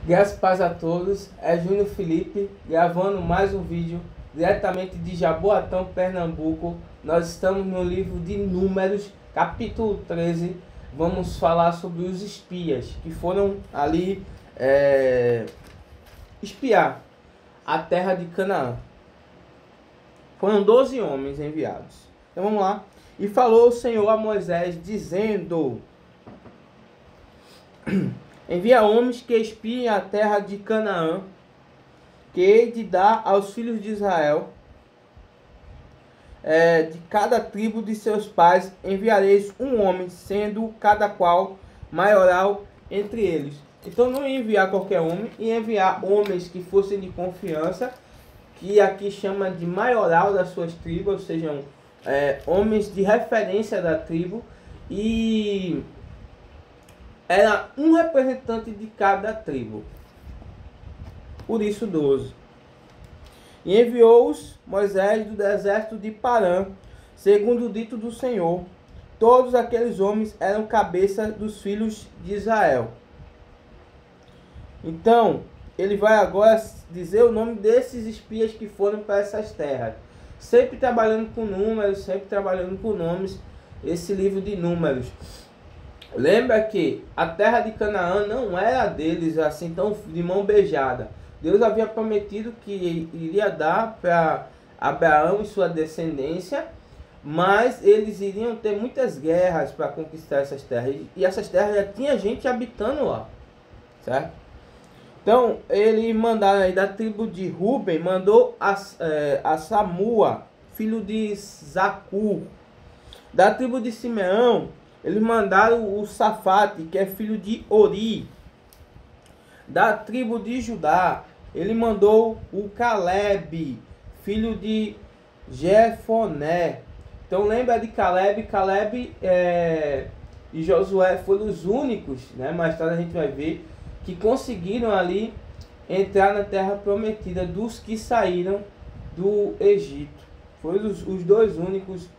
Graças e paz a todos, é Júnior Felipe gravando mais um vídeo diretamente de Jaboatão, Pernambuco. Nós estamos no livro de Números, capítulo 13. Vamos falar sobre os espias que foram ali espiar a terra de Canaã. Foram 12 homens enviados. Então vamos lá. E falou o Senhor a Moisés dizendo: envia homens que espiem a terra de Canaã, que hei de dar aos filhos de Israel. De cada tribo de seus pais enviareis um homem, sendo cada qual maioral entre eles. Então não enviar qualquer homem, e enviar homens que fossem de confiança, que aqui chama de maioral das suas tribos, ou seja, homens de referência da tribo, e era um representante de cada tribo. Por isso 12. E enviou-os Moisés do deserto de Parã, segundo o dito do Senhor. Todos aqueles homens eram cabeça dos filhos de Israel. Então, ele vai agora dizer o nome desses espias que foram para essas terras. Sempre trabalhando com números, sempre trabalhando com nomes, esse livro de Números. Lembra que a terra de Canaã não era deles assim tão de mão beijada. Deus havia prometido que iria dar para Abraão e sua descendência, mas eles iriam ter muitas guerras para conquistar essas terras. E essas terras já tinha gente habitando lá, certo? Então, ele mandaram aí da tribo de Ruben, mandou a Samua, filho de Zacur. Da tribo de Simeão, eles mandaram o Safate, que é filho de Ori. Da tribo de Judá, ele mandou o Caleb, filho de Jefoné. Então lembra de Caleb? Caleb e Josué foram os únicos, né? Mais tarde a gente vai ver, que conseguiram ali entrar na terra prometida dos que saíram do Egito. Foram os dois únicos.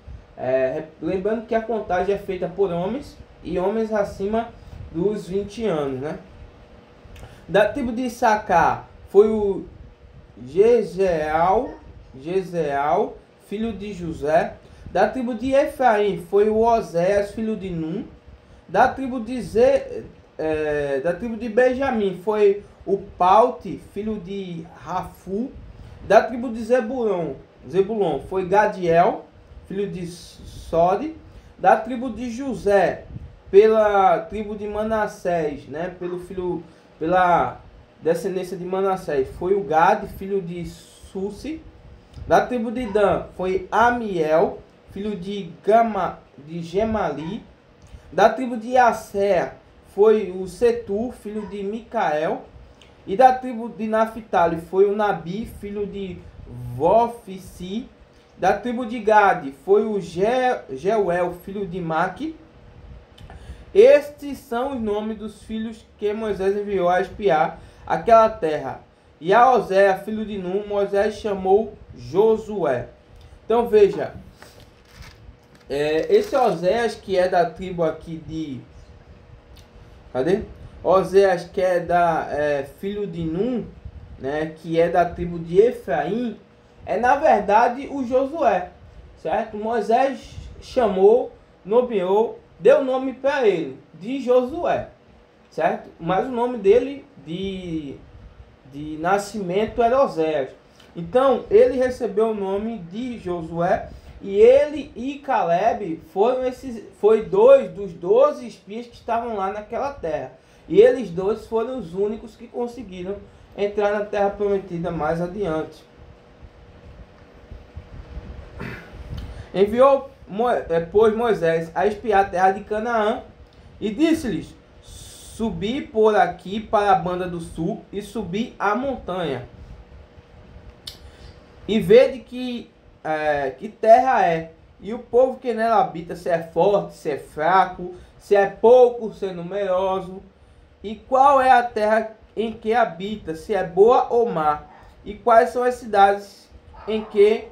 Lembrando que a contagem é feita por homens e homens acima dos 20 anos, né? Da tribo de Issacar foi o Jezeal, filho de José. Da tribo de Efraim foi o Oséias, filho de Num. Da tribo de Benjamim foi o Paute, filho de Rafu. Da tribo de Zebulon foi Gadiel, filho de Sode. Da tribo de José, pela tribo de Manassés, né, pela descendência de Manassés, foi o Gad, filho de Susi. Da tribo de Dan foi Amiel, filho de Gemali. Da tribo de Asser foi o Setur, filho de Micael. E da tribo de Naphtali foi o Nabi, filho de Vofsi. Da tribo de Gad foi o Jeuel, filho de Maque. Estes são os nomes dos filhos que Moisés enviou a espiar aquela terra. E a Oséias, filho de Num, Moisés chamou Josué. Então veja, esse Oséias que é da tribo aqui de... Cadê? Oséias que é filho de Num, né, que é da tribo de Efraim, é na verdade o Josué, certo? Moisés chamou, nomeou, deu nome para ele, de Josué, certo? Mas o nome dele de nascimento era Oséias. Então ele recebeu o nome de Josué, e ele e Caleb foi dois dos 12 espias que estavam lá naquela terra. E eles dois foram os únicos que conseguiram entrar na terra prometida mais adiante. Enviou, pois, Moisés a espiar a terra de Canaã e disse-lhes: subi por aqui para a banda do sul e subi a montanha. E vede que terra é, e o povo que nela habita, se é forte, se é fraco, se é pouco, se é numeroso. E qual é a terra em que habita, se é boa ou má. E quais são as cidades em que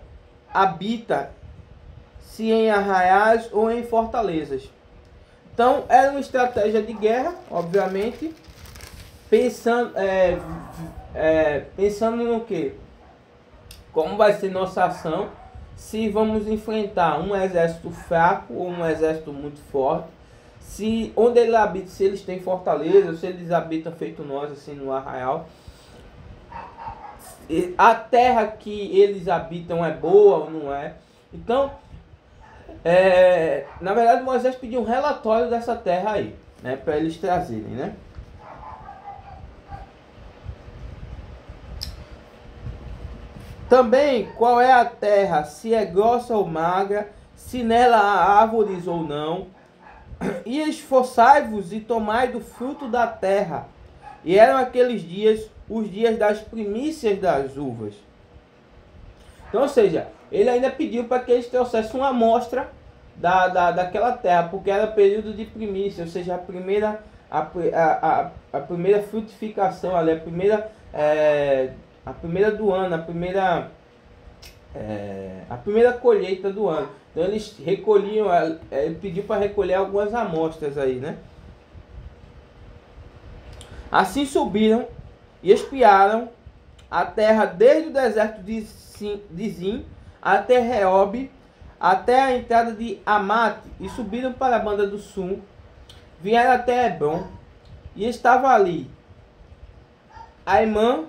habita, se em arraiais ou em fortalezas. Então, era uma estratégia de guerra, obviamente. pensando no que? Como vai ser nossa ação, se vamos enfrentar um exército fraco ou um exército muito forte, se onde ele habita, se eles têm fortaleza, ou se eles habitam feito nós, assim, no arraial. A terra que eles habitam é boa ou não é. Então, na verdade, Moisés pediu um relatório dessa terra aí, né, para eles trazerem, né? Também, qual é a terra, se é grossa ou magra, se nela há árvores ou não. E esforçai-vos e tomai do fruto da terra. E eram aqueles dias, os dias das primícias das uvas. Então, ou seja, ele ainda pediu para que eles trouxessem uma amostra daquela terra, porque era período de primícia, ou seja, a primeira frutificação ali, a primeira do ano, a primeira colheita do ano. Então eles recolhiam, ele pediu para recolher algumas amostras aí, né? Assim subiram e espiaram a terra desde o deserto de Zim até Reob, até a entrada de Amate, e subiram para a banda do sul, vieram até Hebron, e estava ali Aimã,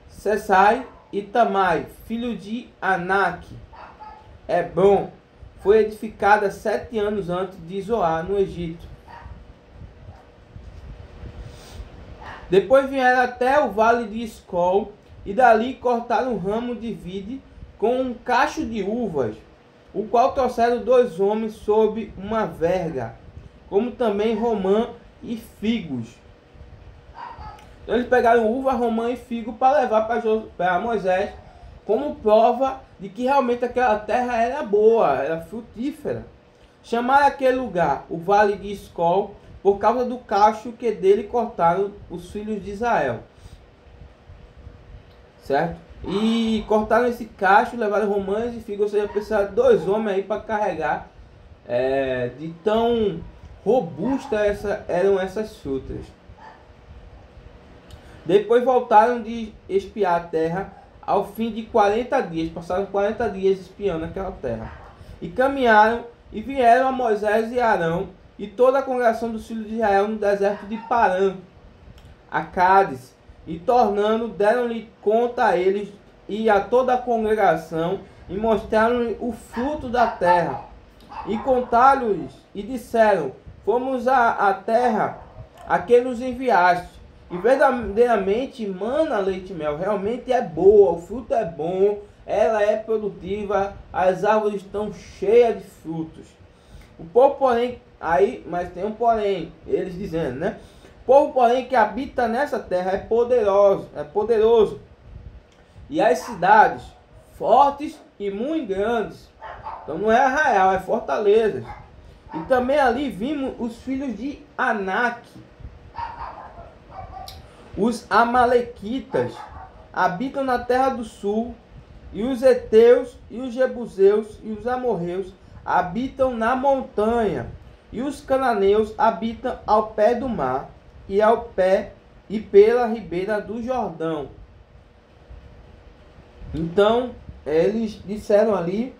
Sesai e Tamai, filho de Anak. Hebron foi edificada 7 anos antes de Zoar, no Egito. Depois vieram até o vale de Escol, e dali cortaram um ramo de vide com um cacho de uvas, o qual trouxeram 2 homens sob uma verga, como também romã e figos. Então eles pegaram uva, romã e figo para levar para Moisés, como prova de que realmente aquela terra era boa, era frutífera. Chamaram aquele lugar o Vale de Escol, por causa do cacho que dele cortaram os filhos de Israel. Certo? E cortaram esse cacho, levaram romãs e figos, ou seja, precisaram de 2 homens aí para carregar, de tão robusta eram essas frutas. Depois voltaram de espiar a terra ao fim de 40 dias. Passaram 40 dias espiando aquela terra. E caminharam e vieram a Moisés e Arão e toda a congregação dos filhos de Israel no deserto de Parã, a Cádiz. E tornando, deram-lhe conta a eles e a toda a congregação e mostraram-lhe o fruto da terra. E contaram-lhes e disseram: fomos à terra a que nos enviaste. E verdadeiramente mana leite e mel, realmente é boa, o fruto é bom, ela é produtiva, as árvores estão cheias de frutos. O povo, porém, mas tem um porém, eles dizendo, né? O povo, porém, que habita nessa terra é poderoso. E as cidades, fortes e muito grandes. Então não é arraial, é fortalezas. E também ali vimos os filhos de Anak. Os amalequitas habitam na terra do sul, e os heteus, e os jebuseus, e os amorreus habitam na montanha, e os cananeus habitam ao pé do mar, e pela ribeira do Jordão. Então, eles disseram ali,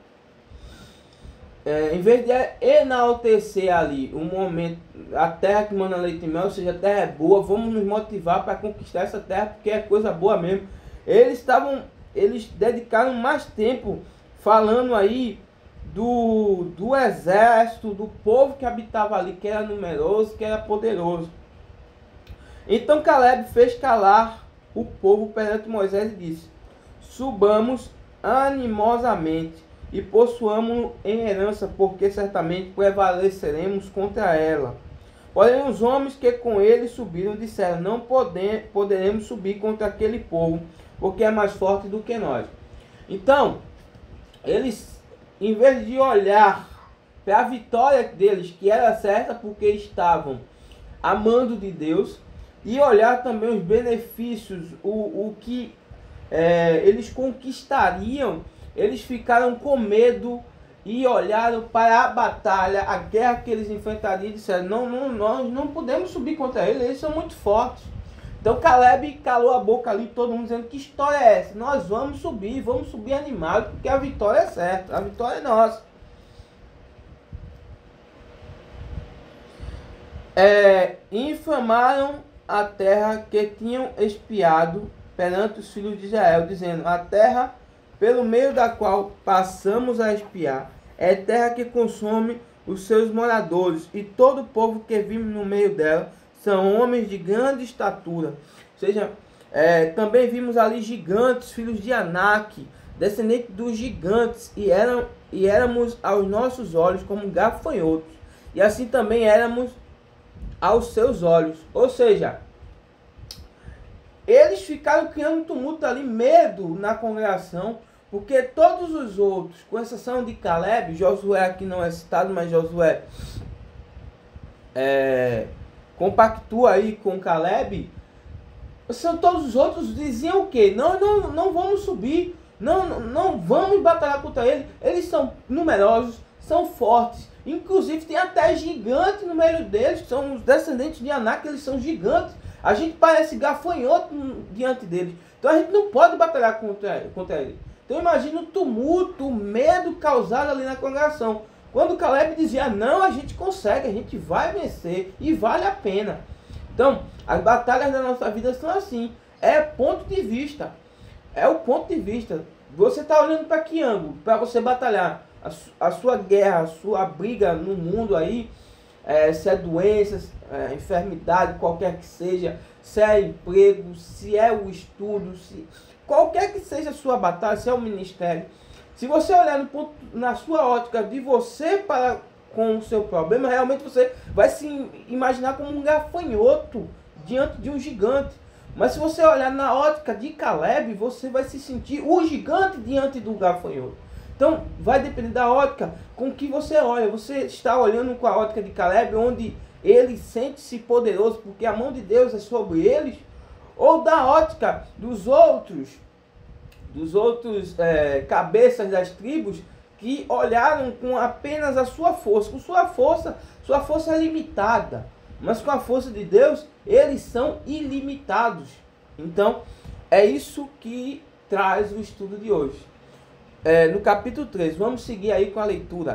em vez de enaltecer ali um momento, a terra que manda leite e mel, ou seja, a terra é boa, vamos nos motivar para conquistar essa terra, porque é coisa boa mesmo. Eles dedicaram mais tempo falando aí do exército, do povo que habitava ali, que era numeroso, que era poderoso. Então Caleb fez calar o povo perante Moisés e disse: subamos animosamente e possuamos em herança, porque certamente prevaleceremos contra ela. Porém os homens que com ele subiram disseram: não poderemos subir contra aquele povo, porque é mais forte do que nós. Então, eles, em vez de olhar para a vitória deles, que era certa porque estavam amando de Deus, e olhar também os benefícios, o que eles conquistariam, eles ficaram com medo e olharam para a batalha, a guerra que eles enfrentariam e disseram, nós não podemos subir contra eles são muito fortes. Então Caleb calou a boca ali, todo mundo dizendo, que história é essa? Nós vamos subir animados, porque a vitória é certa, a vitória é nossa. Infamaram a terra que tinham espiado perante os filhos de Israel, dizendo, a terra pelo meio da qual passamos a espiar, é terra que consome os seus moradores, e todo o povo que vimos no meio dela são homens de grande estatura. Ou seja, também vimos ali gigantes, filhos de Anak, descendentes dos gigantes, e éramos aos nossos olhos como gafanhotos, e assim também éramos aos seus olhos. Ou seja, eles ficaram criando tumulto ali, medo na congregação, porque todos os outros, com exceção de Caleb, Josué aqui não é citado, mas Josué compactua aí com Caleb, todos os outros diziam o quê? Não vamos subir, não vamos batalhar contra eles, eles são numerosos, são fortes, inclusive tem até gigantes no meio deles, que são os descendentes de Anak, eles são gigantes, a gente parece gafanhoto diante deles, então a gente não pode batalhar contra eles. Então imagina o tumulto, o medo causado ali na congregação. Quando Caleb dizia, não, a gente consegue, a gente vai vencer e vale a pena. Então, as batalhas da nossa vida são assim. É ponto de vista. É o ponto de vista. Você está olhando para que ângulo? Para você batalhar. A sua guerra, a sua briga no mundo aí, se é doenças, enfermidade, qualquer que seja, se é emprego, se é o estudo, qualquer que seja a sua batalha, se é o ministério, se você olhar na sua ótica de você para com o seu problema, realmente você vai se imaginar como um gafanhoto diante de um gigante. Mas se você olhar na ótica de Caleb, você vai se sentir o gigante diante do gafanhoto. Então, vai depender da ótica com que você olha. Você está olhando com a ótica de Caleb, onde ele sente-se poderoso, porque a mão de Deus é sobre eles, ou da ótica dos outros cabeças das tribos, que olharam com apenas a sua força. Com sua força é limitada, mas com a força de Deus, eles são ilimitados. Então, é isso que traz o estudo de hoje. No capítulo 3, vamos seguir aí com a leitura.